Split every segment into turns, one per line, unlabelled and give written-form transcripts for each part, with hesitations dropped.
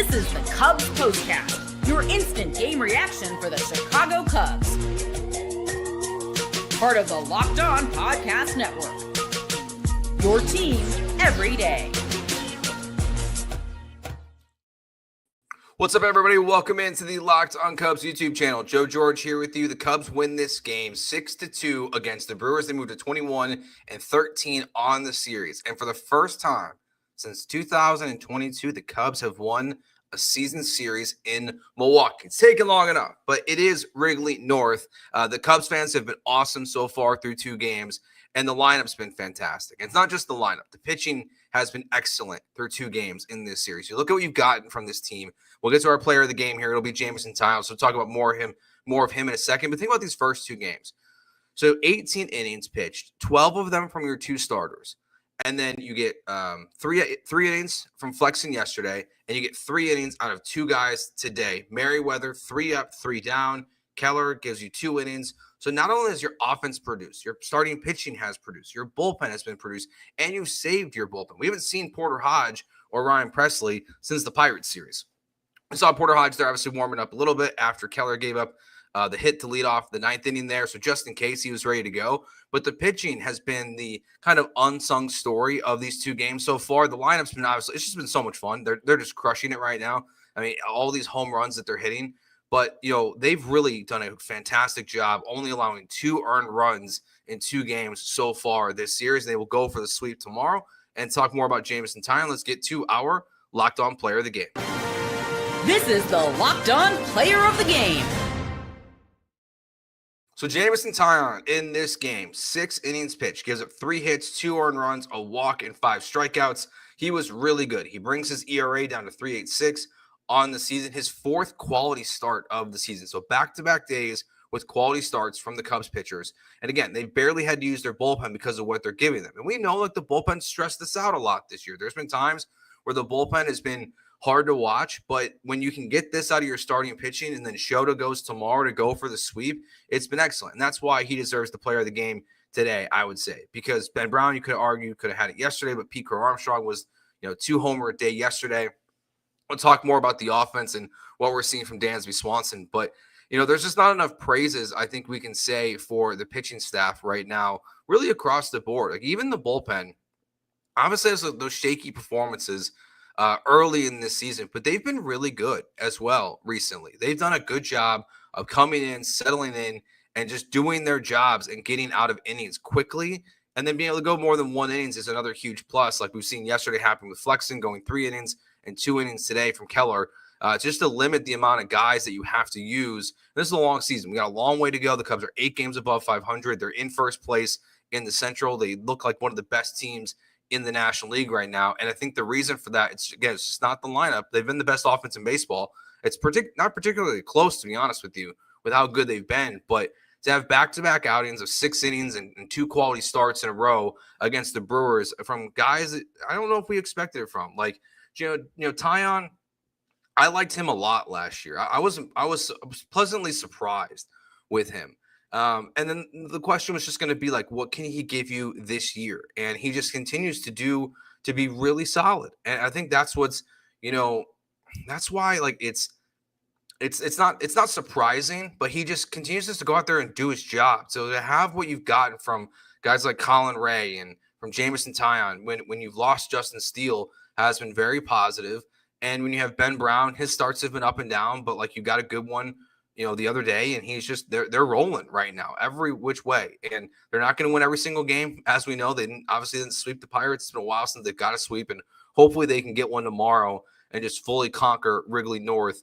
This is the Cubs Postcast, your instant game reaction for the Chicago Cubs. Part of the Locked On Podcast Network. Your team every day.
What's up, everybody? Welcome into the Locked On Cubs YouTube channel. Joe George here with you. The Cubs win this game 6-2 against the Brewers. They moved to 21-13 on the series. And for the first time since 2022, the Cubs have won a season series in Milwaukee. It's taken long enough, but it is Wrigley North. The Cubs fans have been awesome so far through two games, and the lineup's been fantastic. And it's not just the lineup. The pitching has been excellent through two games in this series. You look at what you've gotten from this team. We'll get to our player of the game here. It'll be Jameson Taillon, so we'll talk about more of him in a second. But think about these first two games. So 18 innings pitched, 12 of them from your two starters. And then you get three innings from Flexen yesterday, and you get 3 innings out of 2 guys today. Merriweather, 3 up, 3 down. Keller gives you 2 innings. So not only has your offense produced, your starting pitching has produced, your bullpen has been produced, and you've saved your bullpen. We haven't seen Porter Hodge or Ryan Presley since the Pirates series. We saw Porter Hodge there obviously warming up a little bit after Keller gave up the hit to lead off the 9th inning there. So just in case he was ready to go. But the pitching has been the kind of unsung story of these two games so far. The lineup's been obviously, it's just been so much fun. They're just crushing it right now. I mean, all these home runs that they're hitting. But, you know, they've really done a fantastic job only allowing 2 earned runs in 2 games so far this series. They will go for the sweep tomorrow and talk more about Jameson Taillon. Let's get to our Locked On Player of the Game.
This is the Locked On Player of the Game.
So Jameson Taillon in this game, 6 innings pitched, gives up 3 hits, 2 earned runs, a walk, and 5 strikeouts. He was really good. He brings his ERA down to 3.86 on the season, his 4th quality start of the season. So back-to-back days with quality starts from the Cubs pitchers. And again, they barely had to use their bullpen because of what they're giving them. And we know that the bullpen stressed this out a lot this year. There's been times where the bullpen has been hard to watch, but when you can get this out of your starting pitching and then Shota goes tomorrow to go for the sweep, it's been excellent. And that's why he deserves the player of the game today, I would say, because Ben Brown, you could argue, could have had it yesterday, but Pete Crow-Armstrong was, 2 homer a day yesterday. We'll talk more about the offense and what we're seeing from Dansby Swanson, but there's just not enough praises I think we can say for the pitching staff right now, really across the board. Like even the bullpen, obviously has those shaky performances early in this season, but they've been really good as well recently. They've done a good job of coming in, settling in, and just doing their jobs and getting out of innings quickly. And then being able to go more than 1 innings is another huge plus, like we've seen yesterday happen with Flexen going 3 innings and 2 innings today from Keller, just to limit the amount of guys that you have to use. This is a long season. We got a long way to go. The Cubs are 8 games above 500. They're in first place in the Central. They look like one of the best teams in the National League right now. And I think the reason for that, it's just not the lineup. They've been the best offense in baseball. It's not particularly close, to be honest with you, with how good they've been. But to have back-to-back outings of 6 innings and 2 quality starts in a row against the Brewers from guys that I don't know if we expected it from. Like, Taillon, I liked him a lot last year. I was pleasantly surprised with him. And then the question was just going to be like, what can he give you this year? And he just continues to be really solid. And I think that's what's, that's why like it's not surprising, but he just continues to go out there and do his job. So to have what you've gotten from guys like Colin Ray and from Jameson Taillon, when you've lost Justin Steele, has been very positive. And when you have Ben Brown, his starts have been up and down, but like you got a good one the other day, and he's just they're rolling right now every which way, and they're not going to win every single game, as we know. They didn't sweep the Pirates. It's been a while since they've got a sweep, and hopefully they can get one tomorrow and just fully conquer Wrigley North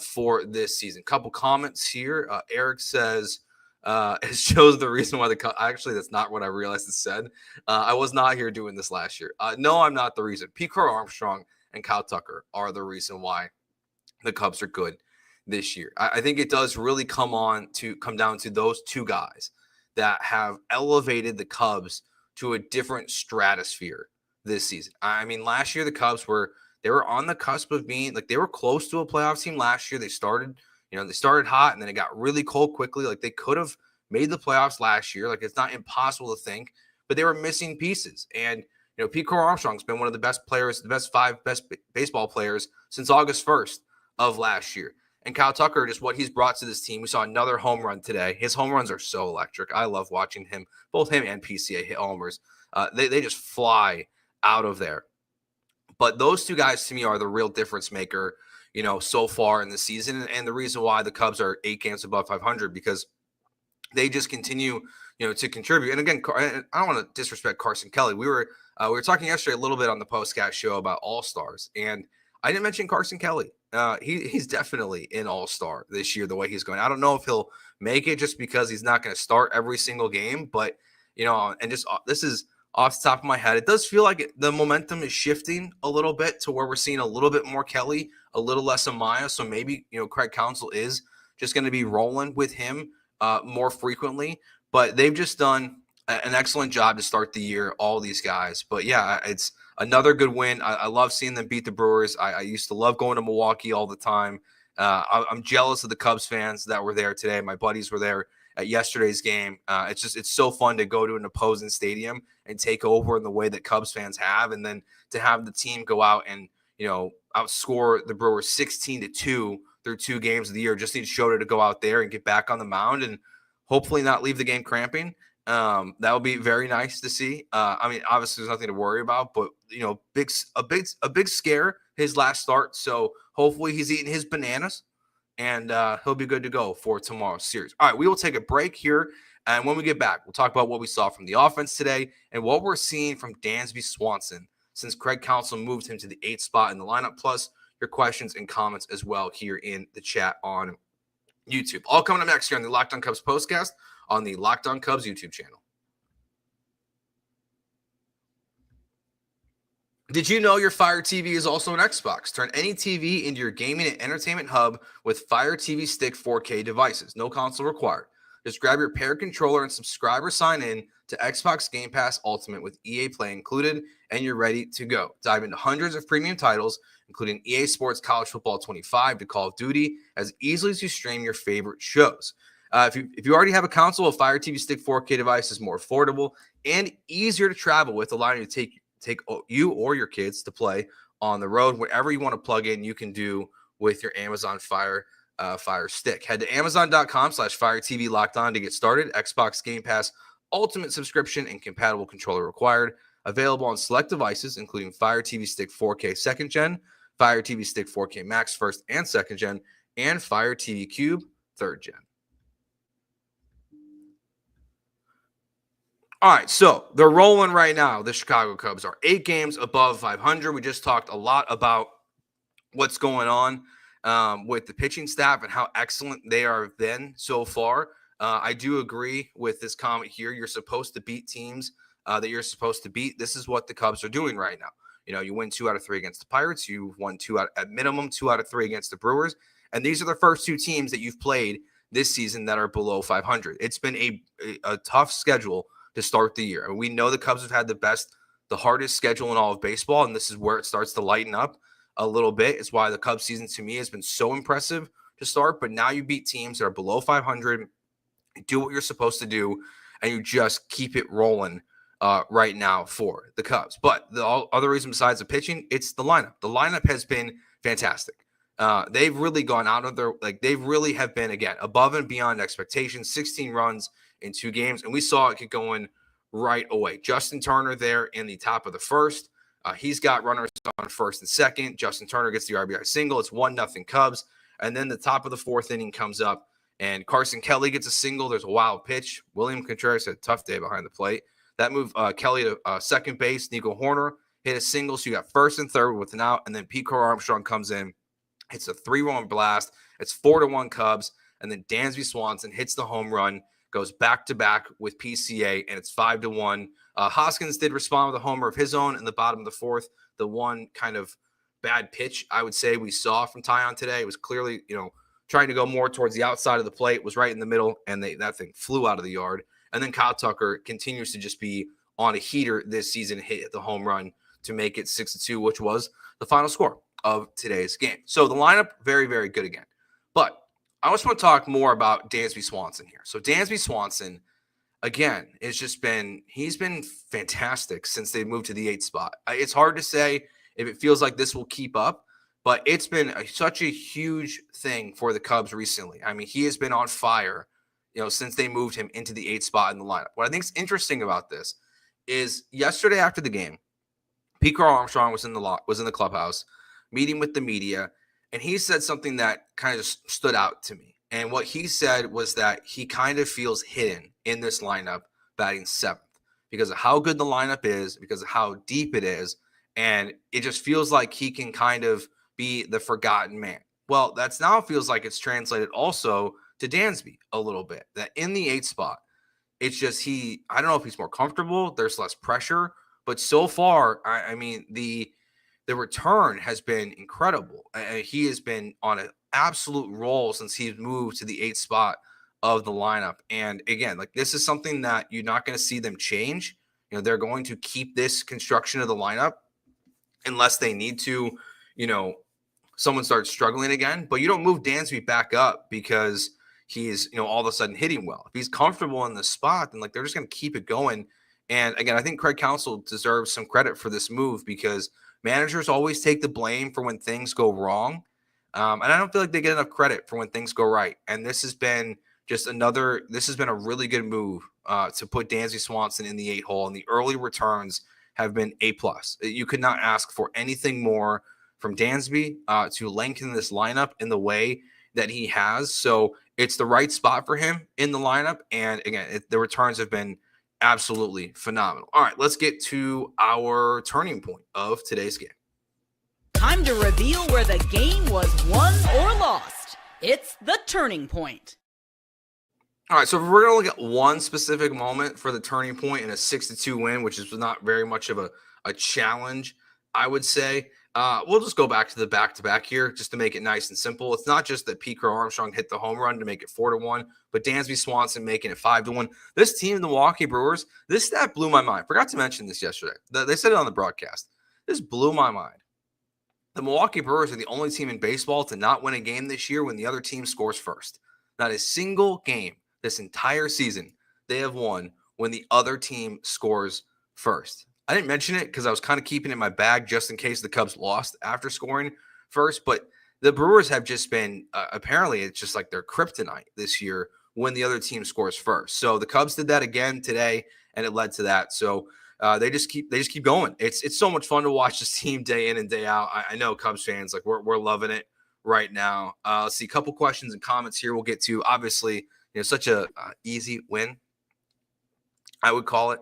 for this season. Couple comments here. Eric says it shows the reason why actually that's not what I realized it said. I was not here doing this last year. No, I'm not the reason. Pete Crow-Armstrong and Kyle Tucker are the reason why the Cubs are good this year. I think it does really come down to those 2 guys that have elevated the Cubs to a different stratosphere this season. I mean, last year the Cubs were on the cusp of being like, they were close to a playoff team last year. They started hot and then it got really cold quickly. Like they could have made the playoffs last year. Like it's not impossible to think, but they were missing pieces. And Pete Crow-Armstrong's been one of the best players, the best baseball players since August 1st of last year. And Kyle Tucker, just what he's brought to this team. We saw another home run today. His home runs are so electric. I love watching him, both him and PCA hit homers. They just fly out of there. But those two guys to me are the real difference maker, so far in the season. And the reason why the Cubs are 8 games above 500, because they just continue, to contribute. And again, I don't want to disrespect Carson Kelly. We were talking yesterday a little bit on the POSTCAST show about All-Stars, and I didn't mention Carson Kelly. He's definitely an All-Star this year, the way he's going. I don't know if he'll make it just because he's not going to start every single game, but, and just this is off the top of my head, it does feel like the momentum is shifting a little bit to where we're seeing a little bit more Kelly, a little less Amaya. So maybe, Craig Counsell is just going to be rolling with him more frequently. But they've just done an excellent job to start the year, all these guys. But yeah, it's another good win. I love seeing them beat the Brewers. I used to love going to Milwaukee all the time. I'm jealous of the Cubs fans that were there today. My buddies were there at yesterday's game. It's so fun to go to an opposing stadium and take over in the way that Cubs fans have, and then to have the team go out and outscore the Brewers 16-2 through 2 games of the year. Just need Shota to go out there and get back on the mound and hopefully not leave the game cramping. That would be very nice to see. Obviously there's nothing to worry about, but a big scare his last start. So hopefully he's eating his bananas and he'll be good to go for tomorrow's series. All right, we will take a break here. And when we get back, we'll talk about what we saw from the offense today and what we're seeing from Dansby Swanson since Craig Counsell moved him to the 8th spot in the lineup, plus your questions and comments as well here in the chat on YouTube. All coming up next here on the Locked On Cubs postcast on the Locked On Cubs YouTube channel. Did you know your Fire TV is also an Xbox? Turn any TV into your gaming and entertainment hub with Fire TV Stick 4K devices. No console required. Just grab your paired controller and subscribe or sign in to Xbox Game Pass Ultimate with EA Play included, and you're ready to go. Dive into hundreds of premium titles, including EA Sports College Football 25 to Call of Duty, as easily as you stream your favorite shows. If you already have a console, a Fire TV Stick 4K device is more affordable and easier to travel with, allowing you to take you or your kids to play on the road. Whatever you want to plug in, you can do with your Amazon Fire Stick. Head to Amazon.com/Fire TV Locked On to get started. Xbox Game Pass Ultimate subscription and compatible controller required. Available on select devices, including Fire TV Stick 4K 2nd Gen, Fire TV Stick 4K Max 1st and 2nd Gen, and Fire TV Cube 3rd Gen. All right, so they're rolling right now. The Chicago Cubs are 8 games above 500. We just talked a lot about what's going on with the pitching staff and how excellent they are been so far. I do agree with this comment here. You're supposed to beat teams that you're supposed to beat. This is what the Cubs are doing right now. You win 2 out of 3 against the Pirates. You've won 2 out of 3 against the Brewers. And these are the first 2 teams that you've played this season that are below 500. It's been a tough schedule to start the year. And we know the Cubs have had the hardest schedule in all of baseball, and this is where it starts to lighten up a little bit. It's why the Cubs season to me has been so impressive to start. But now you beat teams that are below 500, do what you're supposed to do, and you just keep it rolling right now for the Cubs. But the other reason besides the pitching, it's the lineup. The lineup has been fantastic. They've really gone out of they really have been, again, above and beyond expectations. 16 runs in 2 games, and we saw it get going right away. Justin Turner there in the top of the first. He's got runners on first and second. Justin Turner gets the RBI single. It's 1-0 Cubs. And then the top of the 4th inning comes up, and Carson Kelly gets a single. There's a wild pitch. William Contreras had a tough day behind the plate. That moved Kelly to second base. Nico Horner hit a single, so you got first and third with an out, and then Pete Crow-Armstrong comes in, hits a 3-run blast. It's 4-1 Cubs, and then Dansby Swanson hits the home run, goes back-to-back with PCA, and it's 5-1. Hoskins did respond with a homer of his own in the bottom of the 4th. The one kind of bad pitch, I would say, we saw from Taillon today. It was clearly, trying to go more towards the outside of the plate, was right in the middle, and that thing flew out of the yard. And then Kyle Tucker continues to just be on a heater this season, hit the home run to make it 6-2, which was the final score of today's game. So the lineup, very, very good again. But I just want to talk more about Dansby Swanson here. So Dansby Swanson, again, he's been fantastic since they moved to the 8th spot. It's hard to say if it feels like this will keep up, but it's been such a huge thing for the Cubs recently. I mean, he has been on fire, since they moved him into the 8th spot in the lineup. What I think is interesting about this is yesterday after the game, Crow-Armstrong was in the clubhouse meeting with the media, and he said something that kind of stood out to me. And what he said was that he kind of feels hidden in this lineup batting 7th because of how good the lineup is, because of how deep it is, and it just feels like he can kind of be the forgotten man. Well, that's now feels like it's translated also to Dansby a little bit, that in the 8th spot, it's just I don't know if he's more comfortable, there's less pressure, but so far, I mean, the return has been incredible. He has been on an absolute roll since he's moved to the 8th spot of the lineup. And again, like this is something that you're not going to see them change. They're going to keep this construction of the lineup unless they need to, someone starts struggling again. But you don't move Dansby back up because he's, all of a sudden hitting well. If he's comfortable in the spot, then they're just going to keep it going. And again, I think Craig Counsell deserves some credit for this move because managers always take the blame for when things go wrong. And I don't feel like they get enough credit for when things go right. And this has been a really good move to put Dansby Swanson in the 8 hole. And the early returns have been A+. You could not ask for anything more from Dansby to lengthen this lineup in the way that he has. So it's the right spot for him in the lineup. And again, the returns have been absolutely phenomenal. All right, let's get to our turning point of today's game.
Time to reveal where the game was won or lost. It's the turning point.
All right, so if we're going to look at one specific moment for the turning point in a 6-2 win, which is not very much of a challenge, I would say, we'll just go back to the back-to-back here just to make it nice and simple. It's not just that Crow-Armstrong hit the home run to make it 4-1, but Dansby Swanson making it 5-1. This team, the Milwaukee Brewers, this stat blew my mind. Forgot to mention this yesterday. They said it on the broadcast. This blew my mind. The Milwaukee Brewers are the only team in baseball to not win a game this year when the other team scores first. Not a single game this entire season they have won when the other team scores first. I didn't mention it because I was kind of keeping it in my bag just in case the Cubs lost after scoring first. But the Brewers have just been, apparently it's just like their kryptonite this year when the other team scores first. So the Cubs did that again today, and it led to that. So they just keep going. It's so much fun to watch this team day in and day out. I know Cubs fans, like we're loving it right now. Let's see a couple questions and comments here. We'll get to obviously, such a easy win, I would call it.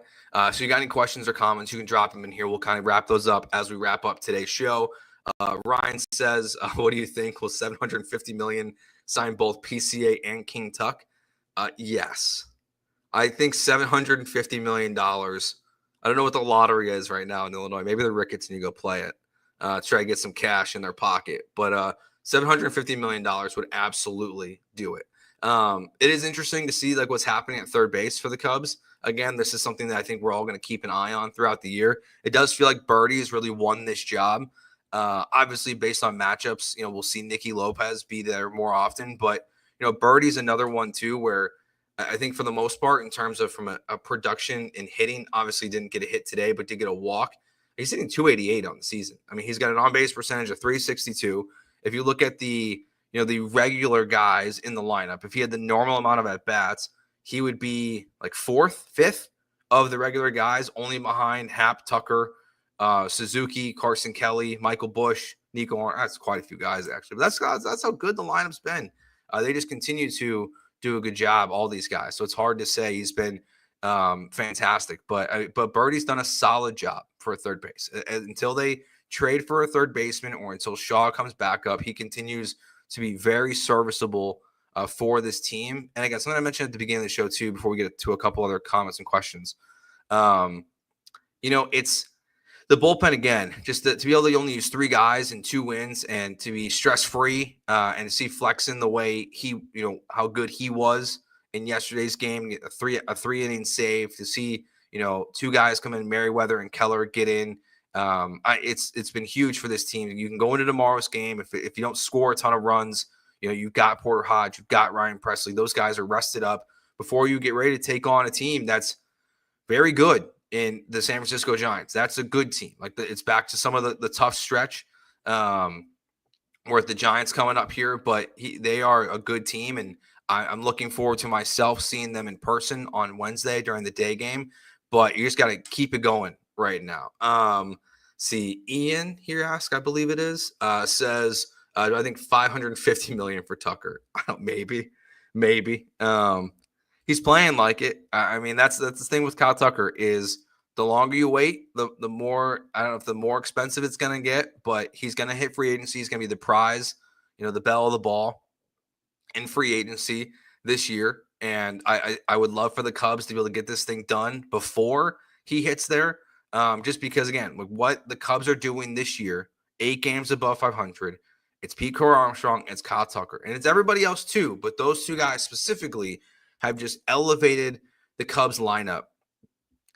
So you got any questions or comments, you can drop them in here. We'll kind of wrap those up as we wrap up today's show. Ryan says, what do you think? Will $750 million sign both PCA and King Tuck? Yes. I think $750 million. I don't know what the lottery is right now in Illinois. Maybe the Ricketts and you go play it. Try to get some cash in their pocket. But $750 million would absolutely do it. It is interesting to see like what's happening at third base for the Cubs. Again, this is something that I think we're all going to keep an eye on throughout the year. It does feel like Birdie has really won this job. Obviously, based on matchups, we'll see Nicky Lopez be there more often. But, Birdie's another one, too, where I think for the most part, in terms of from a production and hitting, obviously didn't get a hit today, but did get a walk. He's hitting 288 on the season. I mean, he's got an on-base percentage of 362. If you look at the regular guys in the lineup, if he had the normal amount of at-bats, he would be like 4th, 5th of the regular guys, only behind Happ, Tucker, Suzuki, Carson Kelly, Michael Busch, Nico Arn. That's quite a few guys, actually. But that's how good the lineup's been. They just continue to do a good job, all these guys. So it's hard to say he's been fantastic. But Birdie's done a solid job for third base. Until they trade for a third baseman or until Shaw comes back up, he continues to be very serviceable for this team. And again, something I mentioned at the beginning of the show too, before we get to a couple other comments and questions. It's the bullpen again, just to be able to only use 3 guys in 2 wins and to be stress-free and to see Flexen the way he, how good he was in yesterday's game, get a 3-inning save, to see, 2 guys come in, Merriweather and Keller get in. It's been huge for this team. You can go into tomorrow's game. If you don't score a ton of runs, you've got Porter Hodge, you've got Ryan Presley. Those guys are rested up. before you get ready to take on a team that's very good in the San Francisco Giants. That's a good team. Like it's back to some of the tough stretch with the Giants coming up here, but they are a good team, and I'm looking forward to myself seeing them in person on Wednesday during the day game. But you just got to keep it going right now. See, Ian here asks, I believe it is, says, I think $550 million for Tucker. Maybe. He's playing like it. I mean, that's the thing with Kyle Tucker is the longer you wait, the more, I don't know if the more expensive it's going to get, but he's going to hit free agency. He's going to be the prize, the belle of the ball in free agency this year. And I would love for the Cubs to be able to get this thing done before he hits there. Just because, again, with what the Cubs are doing this year, 8 games above 500, it's Pete Crow-Armstrong, it's Kyle Tucker, and it's everybody else too. But those two guys specifically have just elevated the Cubs lineup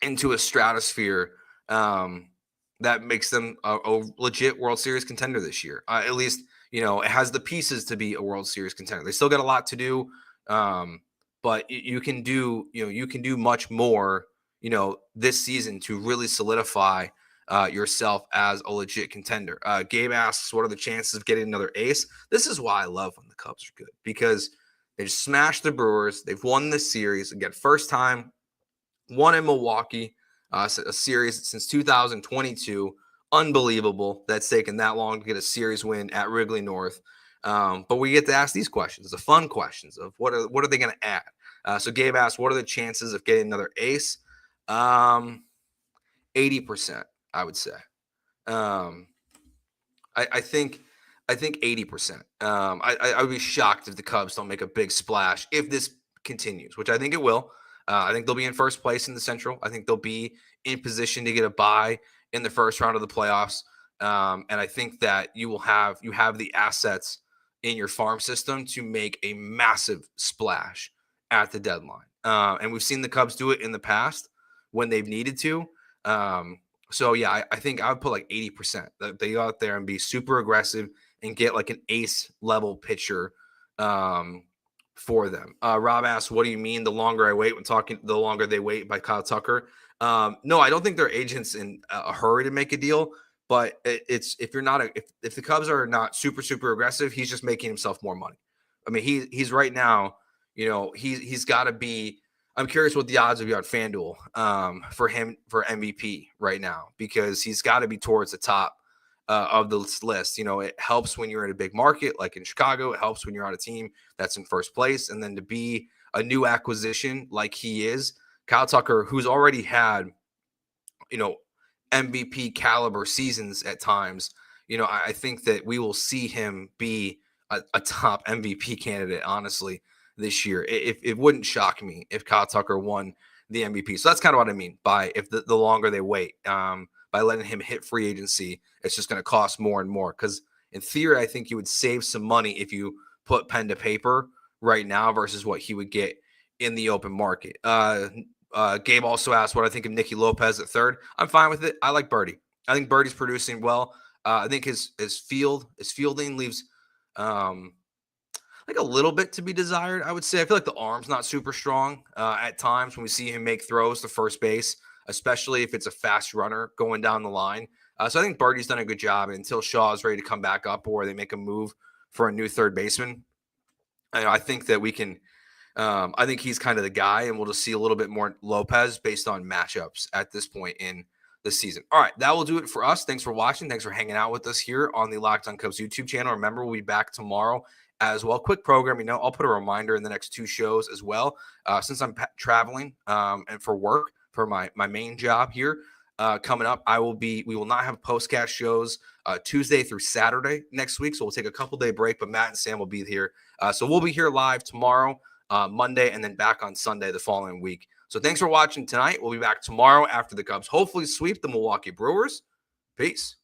into a stratosphere that makes them a legit World Series contender this year. At least, it has the pieces to be a World Series contender. They still got a lot to do, but you can do much more, this season to really solidify yourself as a legit contender. Gabe asks, what are the chances of getting another ace? This is why I love when the Cubs are good, because they just smashed the Brewers. They've won this series again, first time, won in Milwaukee, a series since 2022. Unbelievable that's taken that long to get a series win at Wrigley North. But we get to ask these questions, the fun questions of what are they going to add? So Gabe asked, what are the chances of getting another ace? 80%, I would say. I think 80%. I would be shocked if the Cubs don't make a big splash if this continues, which I think it will. I think they'll be in first place in the Central. I think they'll be in position to get a bye in the first round of the playoffs. And I think that you have the assets in your farm system to make a massive splash at the deadline. And we've seen the Cubs do it in the past when they've needed to. So yeah, I think I would put like 80% that they go out there and be super aggressive and get like an ace level pitcher for them. Rob asks, what do you mean the longer I wait when talking, the longer they wait by Kyle Tucker? No, I don't think their agents in a hurry to make a deal, but it's, if the Cubs are not super, super aggressive, he's just making himself more money. I mean, he's right now, he's got to be, I'm curious what the odds would be on FanDuel for him for MVP right now, because he's got to be towards the top of this list. It helps when you're in a big market like in Chicago. It helps when you're on a team that's in first place. And then to be a new acquisition like he is, Kyle Tucker, who's already had, MVP caliber seasons at times, I think that we will see him be a top MVP candidate, honestly, this year. It wouldn't shock me if Kyle Tucker won the MVP. So that's kind of what I mean by if the longer they wait, by letting him hit free agency, it's just going to cost more and more. Because in theory, I think you would save some money if you put pen to paper right now versus what he would get in the open market. Gabe also asked what I think of Nicky Lopez at third. I'm fine with it. I like Birdie. I think Birdie's producing well. I think his fielding leaves like a little bit to be desired, I would say. I feel like the arm's not super strong at times when we see him make throws to first base, especially if it's a fast runner going down the line. So I think Birdie's done a good job until Shaw is ready to come back up or they make a move for a new third baseman. I think that we can I think he's kind of the guy, and we'll just see a little bit more Lopez based on matchups at this point in the season. All right, that will do it for us. Thanks for watching. Thanks for hanging out with us here on the Locked On Cubs YouTube channel. Remember, we'll be back tomorrow as well. Quick program, I'll put a reminder in the next 2 shows as well. Since I'm traveling and for work for my main job here coming up, we will not have postcast shows Tuesday through Saturday next week. So we'll take a couple-day break, but Matt and Sam will be here. So we'll be here live tomorrow, Monday, and then back on Sunday the following week. So thanks for watching tonight. We'll be back tomorrow after the Cubs hopefully sweep the Milwaukee Brewers. Peace.